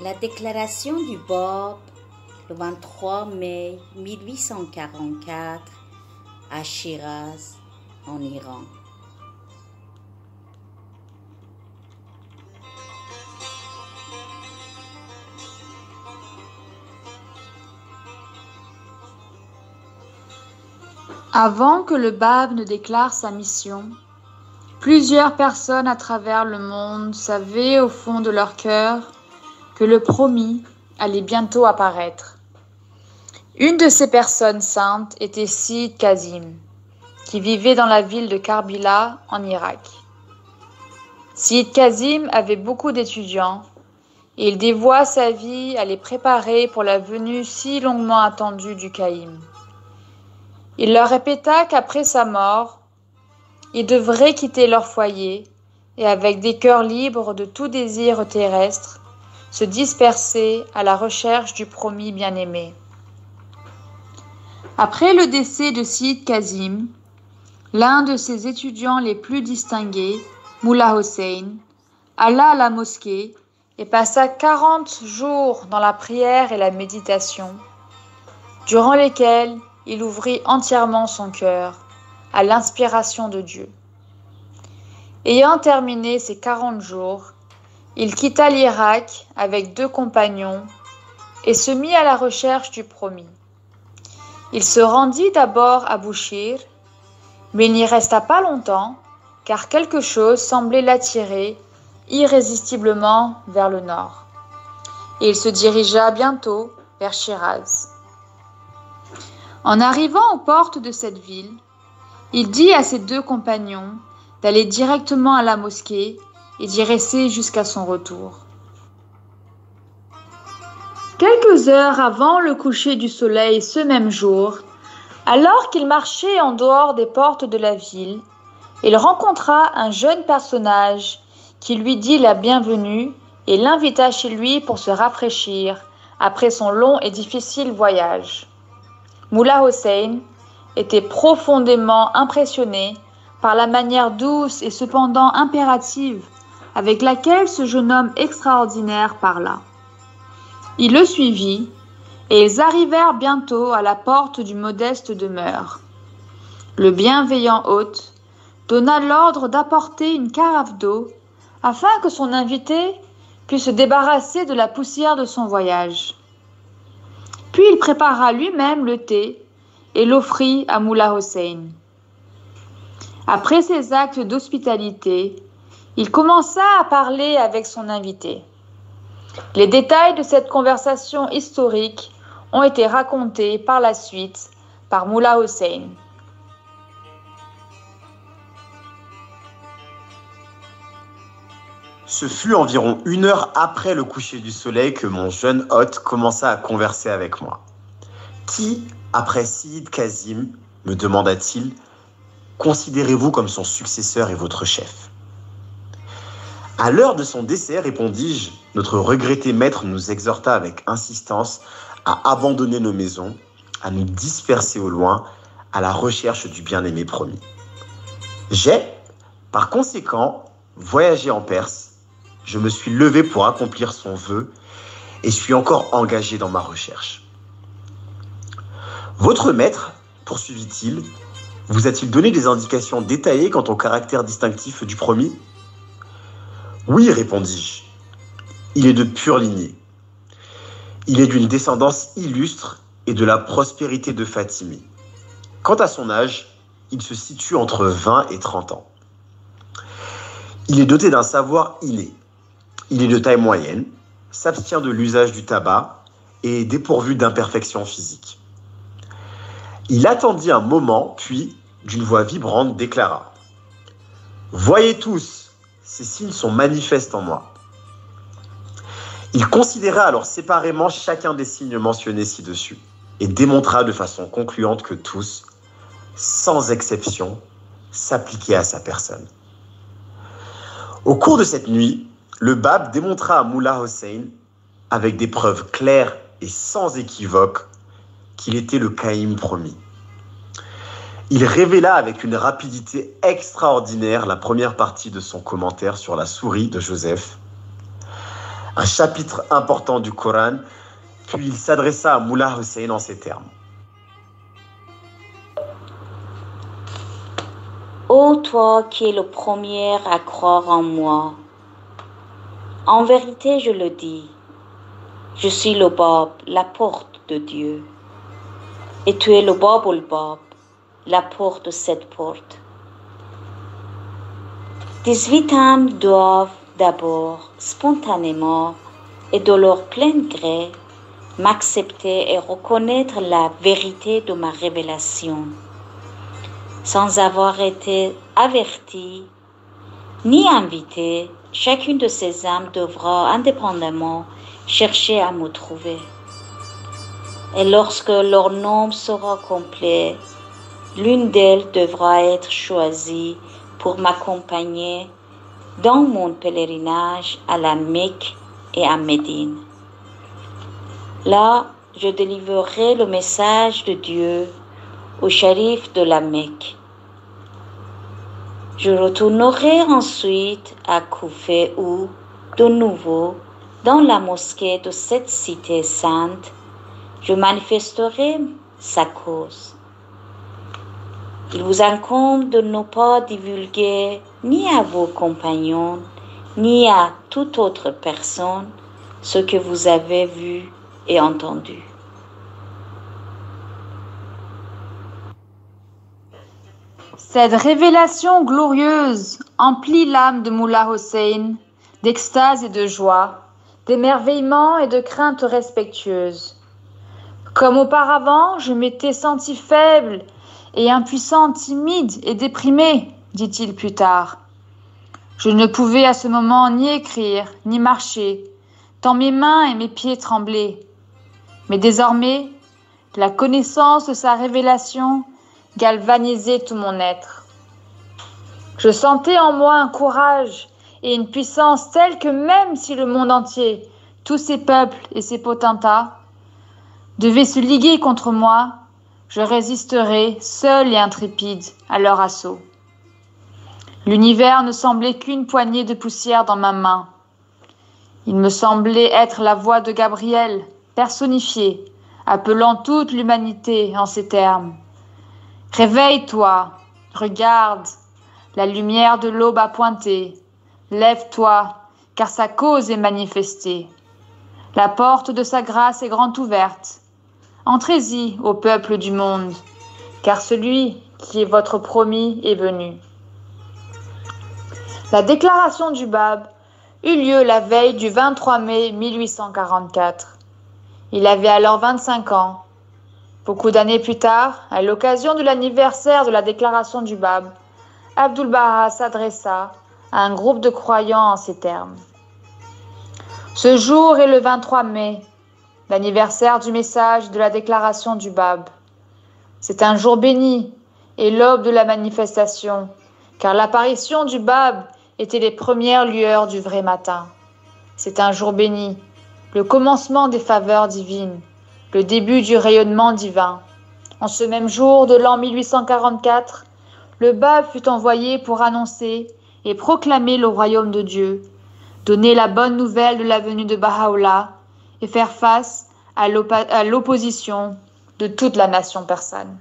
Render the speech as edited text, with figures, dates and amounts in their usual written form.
La déclaration du Bab, le 23 mai 1844, à Shiraz, en Iran. Avant que le Bab ne déclare sa mission, plusieurs personnes à travers le monde savaient au fond de leur cœur que le promis allait bientôt apparaître. Une de ces personnes saintes était Sid Kazim, qui vivait dans la ville de Karbila, en Irak. Sid Kazim avait beaucoup d'étudiants et il dévoua sa vie à les préparer pour la venue si longuement attendue du Caïm. Il leur répéta qu'après sa mort, ils devraient quitter leur foyer et avec des cœurs libres de tout désir terrestre, se disperser à la recherche du promis bien-aimé. Après le décès de Sid Kazim, l'un de ses étudiants les plus distingués, Mullah Hossein, alla à la mosquée et passa 40 jours dans la prière et la méditation, durant lesquels il ouvrit entièrement son cœur à l'inspiration de Dieu. Ayant terminé ces 40 jours, il quitta l'Irak avec 2 compagnons et se mit à la recherche du promis. Il se rendit d'abord à Bouchir, mais il n'y resta pas longtemps, car quelque chose semblait l'attirer irrésistiblement vers le nord. Et il se dirigea bientôt vers Shiraz. En arrivant aux portes de cette ville, il dit à ses 2 compagnons d'aller directement à la mosquée et d'y rester jusqu'à son retour. Quelques heures avant le coucher du soleil ce même jour, alors qu'il marchait en dehors des portes de la ville, il rencontra un jeune personnage qui lui dit la bienvenue et l'invita chez lui pour se rafraîchir après son long et difficile voyage. Mullah Hossein était profondément impressionné par la manière douce et cependant impérative avec laquelle ce jeune homme extraordinaire parla. Il le suivit, et ils arrivèrent bientôt à la porte du modeste demeure. Le bienveillant hôte donna l'ordre d'apporter une carafe d'eau afin que son invité puisse se débarrasser de la poussière de son voyage. Puis il prépara lui-même le thé et l'offrit à Mullah Hossein. Après ces actes d'hospitalité, il commença à parler avec son invité. Les détails de cette conversation historique ont été racontés par la suite par Mullah Hossein. Ce fut environ 1 heure après le coucher du soleil que mon jeune hôte commença à converser avec moi. « Qui, après Sid Kazim, me demanda-t-il, considérez-vous comme son successeur et votre chef ?» À l'heure de son décès, répondis-je, notre regretté maître nous exhorta avec insistance à abandonner nos maisons, à nous disperser au loin, à la recherche du bien-aimé promis. J'ai, par conséquent, voyagé en Perse, je me suis levé pour accomplir son vœu et suis encore engagé dans ma recherche. Votre maître, poursuivit-il, vous a-t-il donné des indications détaillées quant au caractère distinctif du promis ? Oui, répondis-je. Il est de pure lignée. Il est d'une descendance illustre et de la prospérité de Fatimi. Quant à son âge, il se situe entre 20 et 30 ans. Il est doté d'un savoir inné. Il est de taille moyenne, s'abstient de l'usage du tabac et est dépourvu d'imperfections physiques. Il attendit un moment, puis, d'une voix vibrante, déclara « Voyez tous, ces signes sont manifestes en moi. » Il considéra alors séparément chacun des signes mentionnés ci-dessus et démontra de façon concluante que tous, sans exception, s'appliquaient à sa personne. Au cours de cette nuit, le Bab démontra à Mullah Hossein, avec des preuves claires et sans équivoque, qu'il était le Caïm promis. Il révéla avec une rapidité extraordinaire la première partie de son commentaire sur la souris de Joseph, un chapitre important du Coran, puis il s'adressa à Mullah Hussein en ces termes. Ô toi qui es le premier à croire en moi, en vérité je le dis, je suis le Bab, la porte de Dieu, et tu es le Babul Bab, la porte de cette porte. 18 âmes doivent d'abord, spontanément et de leur plein gré, m'accepter et reconnaître la vérité de ma révélation, sans avoir été avertie ni invitée. Chacune de ces âmes devra indépendamment chercher à me trouver. Et lorsque leur nombre sera complet, l'une d'elles devra être choisie pour m'accompagner dans mon pèlerinage à la Mecque et à Médine. Là, je délivrerai le message de Dieu au shérif de la Mecque. Je retournerai ensuite à Koufé où, de nouveau, dans la mosquée de cette cité sainte, je manifesterai sa cause. Il vous incombe de ne pas divulguer ni à vos compagnons, ni à toute autre personne ce que vous avez vu et entendu. Cette révélation glorieuse emplit l'âme de Mullah Hussein d'extase et de joie, d'émerveillement et de crainte respectueuse. Comme auparavant, je m'étais senti faible et impuissant, timide et déprimé, dit-il plus tard. Je ne pouvais à ce moment ni écrire, ni marcher, tant mes mains et mes pieds tremblaient. Mais désormais, la connaissance de sa révélation galvanisait tout mon être. Je sentais en moi un courage et une puissance telle que même si le monde entier, tous ses peuples et ses potentats, devaient se liguer contre moi, je résisterais, seul et intrépide, à leur assaut. L'univers ne semblait qu'une poignée de poussière dans ma main. Il me semblait être la voix de Gabriel, personnifiée, appelant toute l'humanité en ces termes. Réveille-toi, regarde, la lumière de l'aube a pointé. Lève-toi, car sa cause est manifestée. La porte de sa grâce est grande ouverte. Entrez-y, ô peuple du monde, car celui qui est votre promis est venu. La déclaration du Bab eut lieu la veille du 23 mai 1844. Il avait alors 25 ans. Beaucoup d'années plus tard, à l'occasion de l'anniversaire de la déclaration du Bab, Abdul-Baha s'adressa à un groupe de croyants en ces termes. Ce jour est le 23 mai, l'anniversaire du message de la déclaration du Bab. C'est un jour béni et l'aube de la manifestation, car l'apparition du Bab était les premières lueurs du vrai matin. C'est un jour béni, le commencement des faveurs divines, le début du rayonnement divin. En ce même jour de l'an 1844, le Bab fut envoyé pour annoncer et proclamer le royaume de Dieu, donner la bonne nouvelle de la venue de Baha'u'llah et faire face à l'opposition de toute la nation persane.